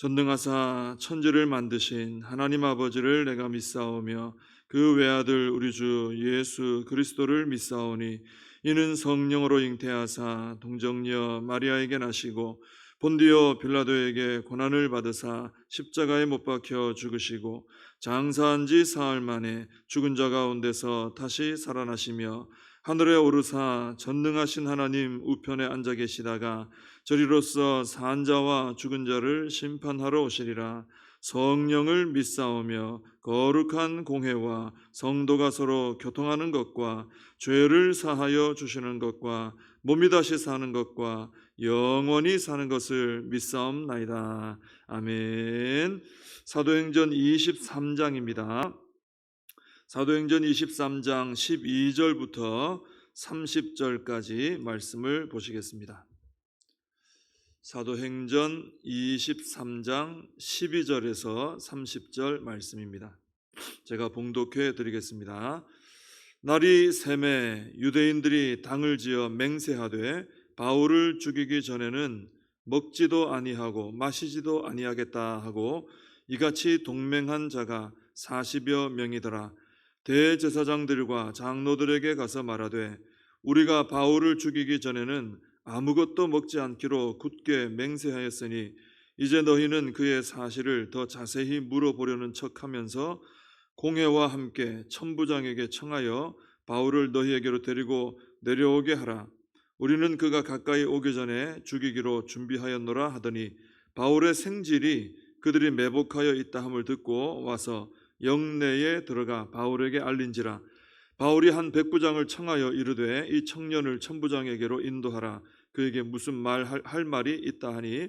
전능하사 천지를 만드신 하나님 아버지를 내가 믿사오며 그 외아들 우리 주 예수 그리스도를 믿사오니 이는 성령으로 잉태하사 동정녀 마리아에게 나시고 본디오 빌라도에게 고난을 받으사 십자가에 못 박혀 죽으시고 장사한 지 사흘 만에 죽은 자 가운데서 다시 살아나시며 하늘에 오르사 전능하신 하나님 우편에 앉아 계시다가 저리로서 산 자와 죽은 자를 심판하러 오시리라. 성령을 믿사오며 거룩한 공회와 성도가 서로 교통하는 것과 죄를 사하여 주시는 것과 몸이 다시 사는 것과 영원히 사는 것을 믿사옵나이다. 아멘. 사도행전 23장입니다. 사도행전 23장 12절부터 30절까지 말씀을 보시겠습니다. 사도행전 23장 12절에서 30절 말씀입니다. 제가 봉독해 드리겠습니다. 날이 새매 유대인들이 당을 지어 맹세하되 바울을 죽이기 전에는 먹지도 아니하고 마시지도 아니하겠다 하고 이같이 동맹한 자가 40여 명이더라. 대제사장들과 장로들에게 가서 말하되 우리가 바울을 죽이기 전에는 아무것도 먹지 않기로 굳게 맹세하였으니 이제 너희는 그의 사실을 더 자세히 물어보려는 척하면서 공회와 함께 천부장에게 청하여 바울을 너희에게로 데리고 내려오게 하라. 우리는 그가 가까이 오기 전에 죽이기로 준비하였노라 하더니 바울의 생질이 그들이 매복하여 있다 함을 듣고 와서 영내에 들어가 바울에게 알린지라. 바울이 한 백부장을 청하여 이르되 이 청년을 천부장에게로 인도하라. 그에게 무슨 할 말이 있다 하니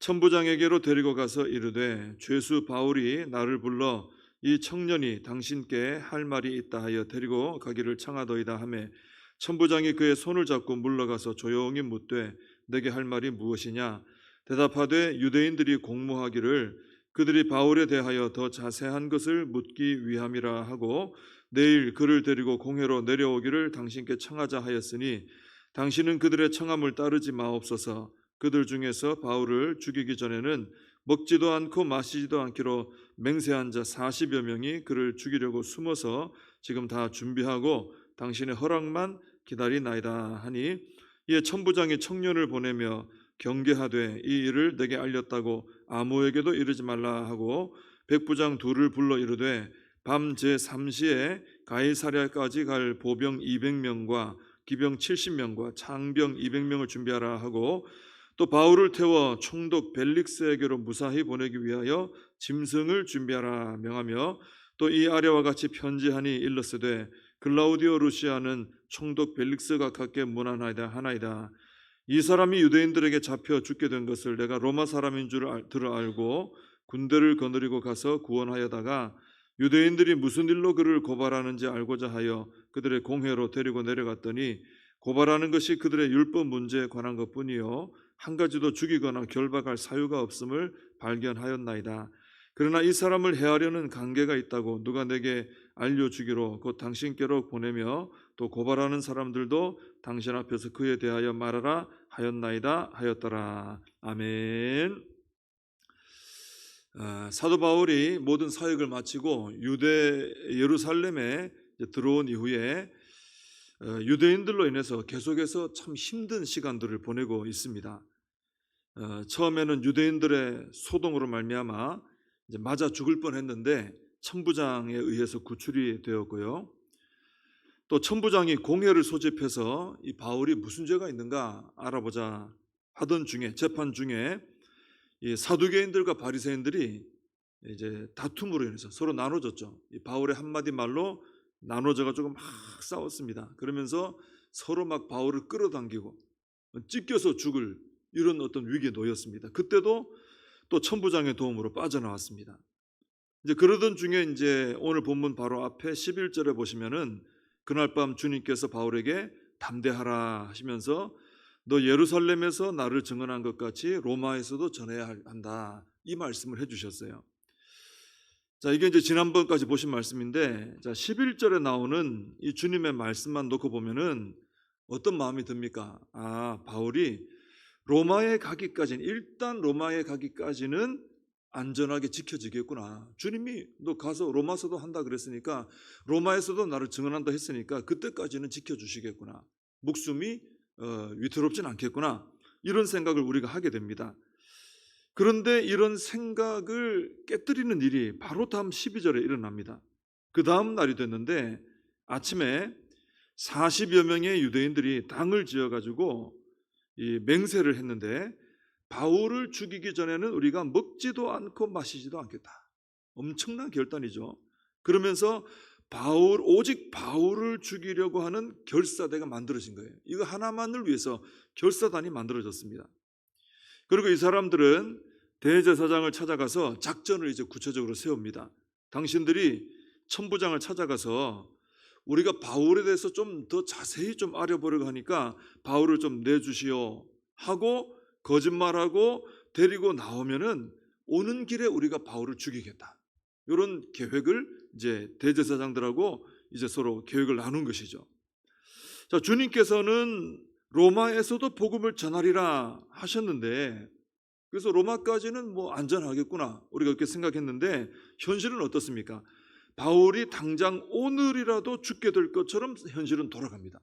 천부장에게로 데리고 가서 이르되 죄수 바울이 나를 불러 이 청년이 당신께 할 말이 있다 하여 데리고 가기를 청하더이다 하매 천부장이 그의 손을 잡고 물러가서 조용히 묻되 내게 할 말이 무엇이냐. 대답하되 유대인들이 공모하기를 그들이 바울에 대하여 더 자세한 것을 묻기 위함이라 하고 내일 그를 데리고 공회로 내려오기를 당신께 청하자 하였으니 당신은 그들의 청함을 따르지 마옵소서. 그들 중에서 바울을 죽이기 전에는 먹지도 않고 마시지도 않기로 맹세한 자 40여 명이 그를 죽이려고 숨어서 지금 다 준비하고 당신의 허락만 기다리나이다 하니 이에 천부장이 청년을 보내며 경계하되 이 일을 내게 알렸다고 아무에게도 이르지 말라 하고 백부장 둘을 불러 이르되 밤 제3시에 가이사랴까지 갈 보병 200명과 기병 70명과 창병 200명을 준비하라 하고 또 바울을 태워 총독 벨릭스에게로 무사히 보내기 위하여 짐승을 준비하라 명하며 또 이 아래와 같이 편지하니 일렀으되 글라우디오 루시아는 총독 벨릭스가 각게 문안하이다 하나이다. 이 사람이 유대인들에게 잡혀 죽게 된 것을 내가 로마 사람인 줄 들어 알고 군대를 거느리고 가서 구원하여다가 유대인들이 무슨 일로 그를 고발하는지 알고자 하여 그들의 공회로 데리고 내려갔더니 고발하는 것이 그들의 율법 문제에 관한 것뿐이요 한 가지도 죽이거나 결박할 사유가 없음을 발견하였나이다. 그러나 이 사람을 해하려는 관계가 있다고 누가 내게 알려주기로 곧 당신께로 보내며 또 고발하는 사람들도 당신 앞에서 그에 대하여 말하라 하였나이다 하였더라. 아멘. 사도 바울이 모든 사역을 마치고 예루살렘에 들어온 이후에 유대인들로 인해서 계속해서 참 힘든 시간들을 보내고 있습니다. 처음에는 유대인들의 소동으로 말미암아 이제 맞아 죽을 뻔했는데 천부장에 의해서 구출이 되었고요. 또 천부장이 공회를 소집해서 이 바울이 무슨 죄가 있는가 알아보자 하던 중에 재판 중에 이 사두개인들과 바리새인들이 이제 다툼으로 인해서 서로 나눠졌죠. 이 바울의 한마디 말로 나눠져가지고 막 싸웠습니다. 그러면서 서로 막 바울을 끌어당기고 찢겨서 죽을 이런 어떤 위기에 놓였습니다. 그때도 또 천부장의 도움으로 빠져나왔습니다. 이제 그러던 중에 이제 오늘 본문 바로 앞에 11절에 보시면은 그날 밤 주님께서 바울에게 담대하라 하시면서 너 예루살렘에서 나를 증언한 것 같이 로마에서도 전해야 한다 이 말씀을 해주셨어요. 자, 이게 이제 지난번까지 보신 말씀인데 자 11절에 나오는 이 주님의 말씀만 놓고 보면은 어떤 마음이 듭니까? 바울이 로마에 가기까지는 일단 로마에 가기까지는 안전하게 지켜지겠구나. 주님이 너 가서 로마서도 한다 그랬으니까 로마에서도 나를 증언한다 했으니까 그때까지는 지켜주시겠구나. 목숨이 위태롭진 않겠구나. 이런 생각을 우리가 하게 됩니다. 그런데 이런 생각을 깨뜨리는 일이 바로 다음 12절에 일어납니다. 그 다음 날이 됐는데 아침에 40여 명의 유대인들이 당을 지어가지고 이 맹세를 했는데 바울을 죽이기 전에는 우리가 먹지도 않고 마시지도 않겠다. 엄청난 결단이죠. 그러면서 오직 바울을 죽이려고 하는 결사대가 만들어진 거예요. 이거 하나만을 위해서 결사단이 만들어졌습니다. 그리고 이 사람들은 대제사장을 찾아가서 작전을 이제 구체적으로 세웁니다. 당신들이 천부장을 찾아가서 우리가 바울에 대해서 좀 더 자세히 좀 알아보려고 하니까 바울을 좀 내주시오 하고 거짓말하고 데리고 나오면은 오는 길에 우리가 바울을 죽이겠다. 이런 계획을 이제 대제사장들하고 이제 서로 계획을 나눈 것이죠. 자, 주님께서는 로마에서도 복음을 전하리라 하셨는데 그래서 로마까지는 뭐 안전하겠구나 우리가 그렇게 생각했는데 현실은 어떻습니까? 바울이 당장 오늘이라도 죽게 될 것처럼 현실은 돌아갑니다.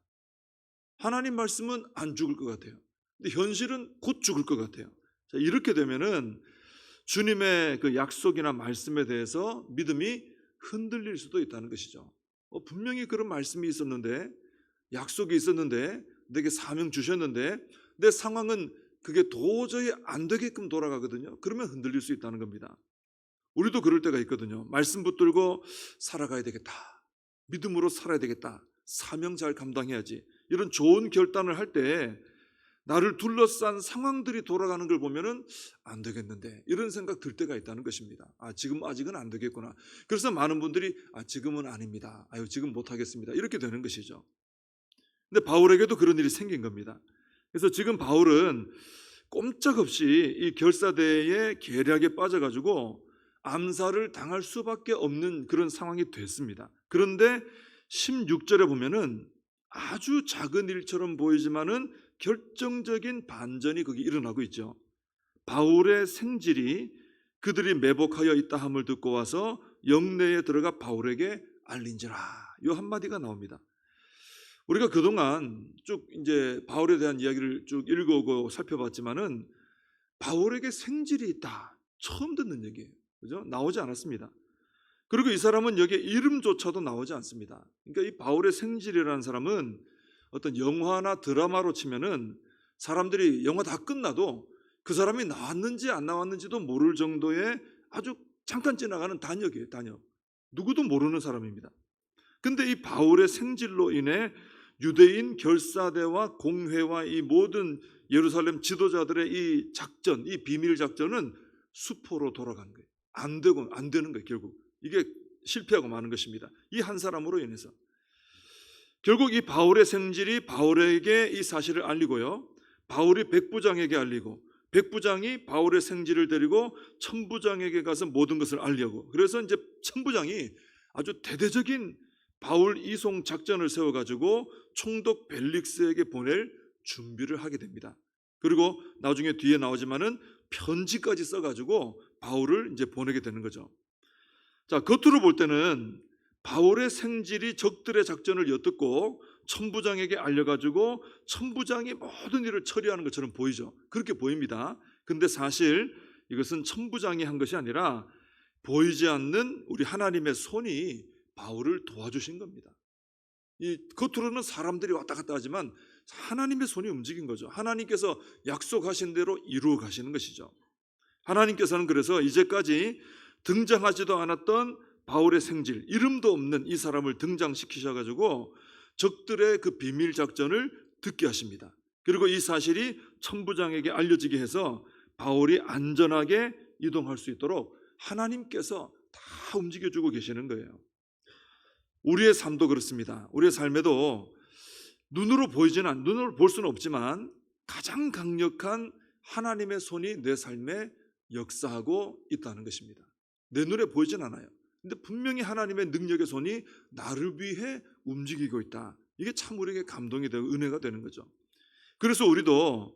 하나님 말씀은 안 죽을 것 같아요. 근데 현실은 곧 죽을 것 같아요. 자, 이렇게 되면은 주님의 그 약속이나 말씀에 대해서 믿음이 흔들릴 수도 있다는 것이죠. 분명히 그런 말씀이 있었는데 약속이 있었는데 내게 사명 주셨는데 내 상황은 그게 도저히 안 되게끔 돌아가거든요. 그러면 흔들릴 수 있다는 겁니다. 우리도 그럴 때가 있거든요. 말씀 붙들고 살아가야 되겠다. 믿음으로 살아야 되겠다. 사명 잘 감당해야지. 이런 좋은 결단을 할 때 나를 둘러싼 상황들이 돌아가는 걸 보면은 안 되겠는데 이런 생각 들 때가 있다는 것입니다. 지금 아직은 안 되겠구나. 그래서 많은 분들이 지금은 아닙니다. 지금 못 하겠습니다. 이렇게 되는 것이죠. 근데 바울에게도 그런 일이 생긴 겁니다. 그래서 지금 바울은 꼼짝없이 이 결사대의 계략에 빠져가지고 암살을 당할 수밖에 없는 그런 상황이 됐습니다. 그런데 16절에 보면은 아주 작은 일처럼 보이지만은 결정적인 반전이 거기 일어나고 있죠. 바울의 생질이 그들이 매복하여 있다 함을 듣고 와서 영내에 들어가 바울에게 알린지라. 이 한마디가 나옵니다. 우리가 그동안 쭉 이제 바울에 대한 이야기를 쭉 읽어오고 살펴봤지만은 바울에게 생질이 있다. 처음 듣는 얘기예요. 그죠? 나오지 않았습니다. 그리고 이 사람은 여기에 이름조차도 나오지 않습니다. 그러니까 이 바울의 생질이라는 사람은 어떤 영화나 드라마로 치면은 사람들이 영화 다 끝나도 그 사람이 나왔는지 안 나왔는지도 모를 정도의 아주 잠깐 지나가는 단역이에요. 단역. 누구도 모르는 사람입니다. 근데 이 바울의 생질로 인해 유대인 결사대와 공회와 이 모든 예루살렘 지도자들의 이 작전, 이 비밀 작전은 수포로 돌아간 거예요. 안 되는 거예요. 결국 이게 실패하고 마는 것입니다. 이 한 사람으로 인해서 결국 이 바울의 생질이 바울에게 이 사실을 알리고요, 바울이 백부장에게 알리고 백부장이 바울의 생질을 데리고 천부장에게 가서 모든 것을 알려고, 그래서 이제 천부장이 아주 대대적인 바울 이송 작전을 세워가지고 총독 벨릭스에게 보낼 준비를 하게 됩니다. 그리고 나중에 뒤에 나오지만은 편지까지 써가지고 바울을 이제 보내게 되는 거죠. 자, 겉으로 볼 때는 바울의 생질이 적들의 작전을 엿듣고 천부장에게 알려가지고 천부장이 모든 일을 처리하는 것처럼 보이죠. 그렇게 보입니다. 근데 사실 이것은 천부장이 한 것이 아니라 보이지 않는 우리 하나님의 손이 바울을 도와주신 겁니다. 이 겉으로는 사람들이 왔다 갔다 하지만 하나님의 손이 움직인 거죠. 하나님께서 약속하신 대로 이루어 가시는 것이죠. 하나님께서는 그래서 이제까지 등장하지도 않았던 바울의 생질, 이름도 없는 이 사람을 등장시키셔가지고 적들의 그 비밀 작전을 듣게 하십니다. 그리고 이 사실이 천부장에게 알려지게 해서 바울이 안전하게 이동할 수 있도록 하나님께서 다 움직여주고 계시는 거예요. 우리의 삶도 그렇습니다. 우리의 삶에도 눈으로 볼 수는 없지만 가장 강력한 하나님의 손이 내 삶에 역사하고 있다는 것입니다. 내 눈에 보이진 않아요. 근데 분명히 하나님의 능력의 손이 나를 위해 움직이고 있다. 이게 참 우리에게 감동이 되고 은혜가 되는 거죠. 그래서 우리도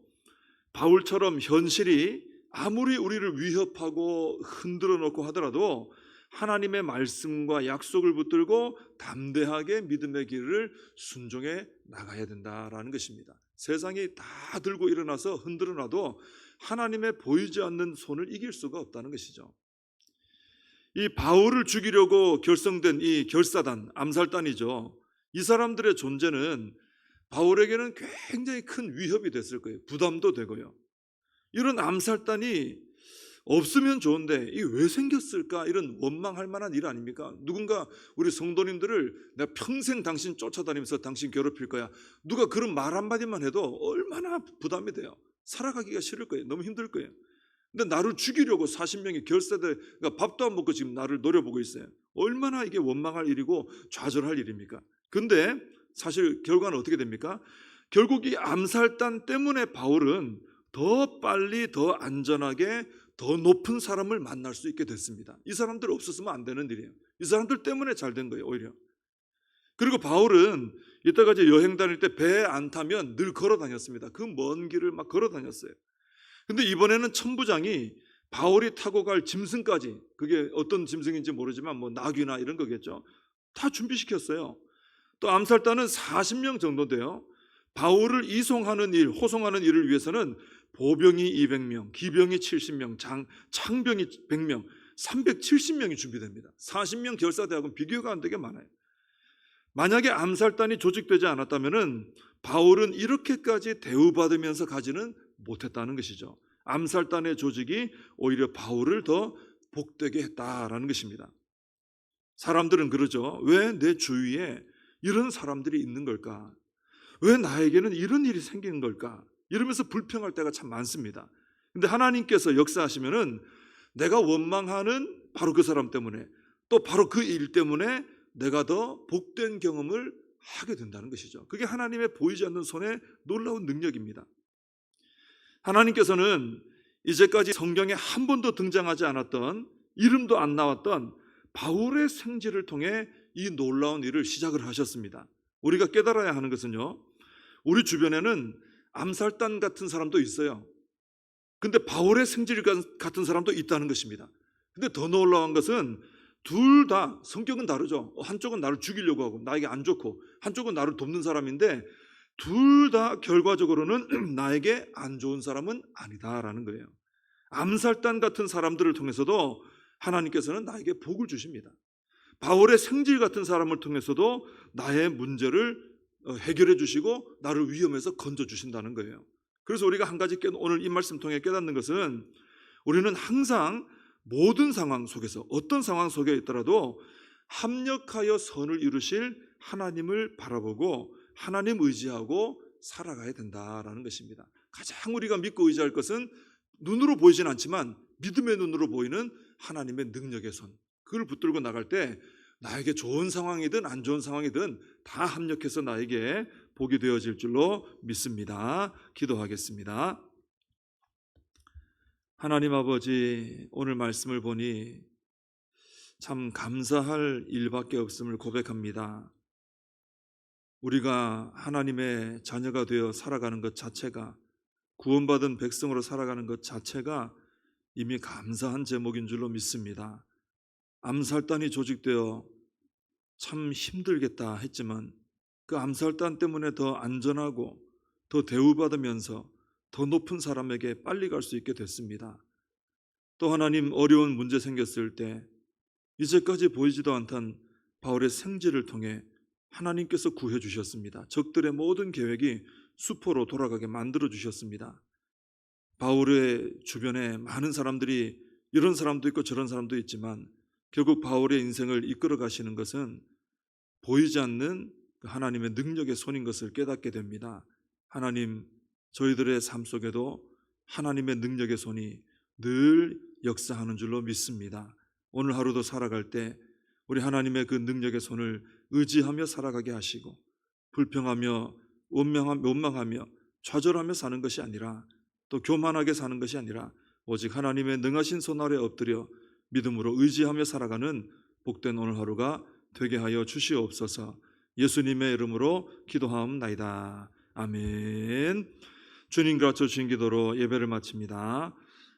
바울처럼 현실이 아무리 우리를 위협하고 흔들어 놓고 하더라도 하나님의 말씀과 약속을 붙들고 담대하게 믿음의 길을 순종해 나가야 된다라는 것입니다. 세상이 다 들고 일어나서 흔들어 놔도 하나님의 보이지 않는 손을 이길 수가 없다는 것이죠. 이 바울을 죽이려고 결성된 이 결사단, 암살단이죠. 이 사람들의 존재는 바울에게는 굉장히 큰 위협이 됐을 거예요. 부담도 되고요. 이런 암살단이 없으면 좋은데 이게 왜 생겼을까? 이런 원망할 만한 일 아닙니까? 누군가 우리 성도님들을 내가 평생 당신 쫓아다니면서 당신 괴롭힐 거야, 누가 그런 말 한마디만 해도 얼마나 부담이 돼요. 살아가기가 싫을 거예요. 너무 힘들 거예요. 근데 나를 죽이려고 40명이 결사대, 그러니까 밥도 안 먹고 지금 나를 노려보고 있어요. 얼마나 이게 원망할 일이고 좌절할 일입니까? 근데 사실 결과는 어떻게 됩니까? 결국 이 암살단 때문에 바울은 더 빨리 더 안전하게 더 높은 사람을 만날 수 있게 됐습니다. 이 사람들 없었으면 안 되는 일이에요. 이 사람들 때문에 잘 된 거예요, 오히려. 그리고 바울은 이때까지 여행 다닐 때 배 안 타면 늘 걸어 다녔습니다. 그 먼 길을 막 걸어 다녔어요. 근데 이번에는 천부장이 바울이 타고 갈 짐승까지, 그게 어떤 짐승인지 모르지만 뭐 나귀나 이런 거겠죠, 다 준비시켰어요. 또 암살단은 40명 정도 돼요. 바울을 이송하는 일, 호송하는 일을 위해서는 보병이 200명, 기병이 70명, 창병이 100명, 370명이 준비됩니다. 40명 결사대하고는 비교가 안 되게 많아요. 만약에 암살단이 조직되지 않았다면 바울은 이렇게까지 대우받으면서 가지는 못했다는 것이죠. 암살단의 조직이 오히려 바울을 더 복되게 했다라는 것입니다. 사람들은 그러죠. 왜 내 주위에 이런 사람들이 있는 걸까? 왜 나에게는 이런 일이 생기는 걸까? 이러면서 불평할 때가 참 많습니다. 근데 하나님께서 역사하시면은 내가 원망하는 바로 그 사람 때문에, 또 바로 그 일 때문에 내가 더 복된 경험을 하게 된다는 것이죠. 그게 하나님의 보이지 않는 손의 놀라운 능력입니다. 하나님께서는 이제까지 성경에 한 번도 등장하지 않았던, 이름도 안 나왔던 바울의 생지를 통해 이 놀라운 일을 시작을 하셨습니다. 우리가 깨달아야 하는 것은요, 우리 주변에는 암살단 같은 사람도 있어요. 근데 바울의 생질 같은 사람도 있다는 것입니다. 근데 더 놀라운 것은 둘 다 성격은 다르죠. 한쪽은 나를 죽이려고 하고 나에게 안 좋고, 한쪽은 나를 돕는 사람인데 둘 다 결과적으로는 나에게 안 좋은 사람은 아니다라는 거예요. 암살단 같은 사람들을 통해서도 하나님께서는 나에게 복을 주십니다. 바울의 생질 같은 사람을 통해서도 나의 문제를 해결해 주시고 나를 위험에서 건져 주신다는 거예요. 그래서 우리가 한 가지 오늘 이 말씀 통해 깨닫는 것은, 우리는 항상 모든 상황 속에서, 어떤 상황 속에 있더라도 합력하여 선을 이루실 하나님을 바라보고 하나님 의지하고 살아가야 된다라는 것입니다. 가장 우리가 믿고 의지할 것은 눈으로 보이진 않지만 믿음의 눈으로 보이는 하나님의 능력의 손, 그걸 붙들고 나갈 때 나에게 좋은 상황이든 안 좋은 상황이든 다 합력해서 나에게 복이 되어질 줄로 믿습니다. 기도하겠습니다. 하나님 아버지, 오늘 말씀을 보니 참 감사할 일밖에 없음을 고백합니다. 우리가 하나님의 자녀가 되어 살아가는 것 자체가, 구원받은 백성으로 살아가는 것 자체가 이미 감사한 제목인 줄로 믿습니다. 암살단이 조직되어 참 힘들겠다 했지만 그 암살단 때문에 더 안전하고 더 대우받으면서 더 높은 사람에게 빨리 갈 수 있게 됐습니다. 또 하나님, 어려운 문제 생겼을 때 이제까지 보이지도 않던 바울의 생지를 통해 하나님께서 구해 주셨습니다. 적들의 모든 계획이 수포로 돌아가게 만들어 주셨습니다. 바울의 주변에 많은 사람들이, 이런 사람도 있고 저런 사람도 있지만 결국 바울의 인생을 이끌어 가시는 것은 보이지 않는 하나님의 능력의 손인 것을 깨닫게 됩니다. 하나님, 저희들의 삶 속에도 하나님의 능력의 손이 늘 역사하는 줄로 믿습니다. 오늘 하루도 살아갈 때 우리 하나님의 그 능력의 손을 의지하며 살아가게 하시고, 불평하며 원망하며 좌절하며 사는 것이 아니라, 또 교만하게 사는 것이 아니라 오직 하나님의 능하신 손 아래 엎드려 믿음으로 의지하며 살아가는 복된 오늘 하루가 되게 하여 주시옵소서. 예수님의 이름으로 기도하옵나이다. 아멘. 주님과 주신 기도로 예배를 마칩니다.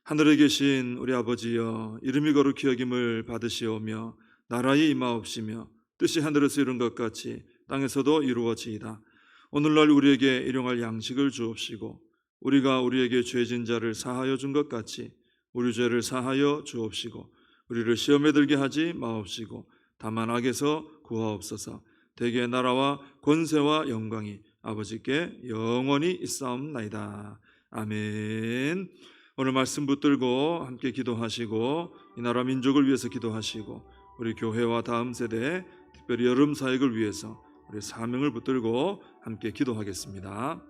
하늘에 계신 우리 아버지여, 이름이 거룩히 여김을 받으시오며 나라의 임하옵시며 뜻이 하늘에서 이룬 것 같이 땅에서도 이루어지이다. 오늘날 우리에게 일용할 양식을 주옵시고 우리가 우리에게 죄진 자를 사하여 준 것 같이 우리 죄를 사하여 주옵시고 우리를 시험에 들게 하지 마옵시고 다만 악에서 구하옵소서. 대개 나라와 권세와 영광이 아버지께 영원히 있사옵나이다. 아멘. 오늘 말씀 붙들고 함께 기도하시고 이 나라 민족을 위해서 기도하시고 우리 교회와 다음 세대 특별히 여름 사역을 위해서 우리 사명을 붙들고 함께 기도하겠습니다.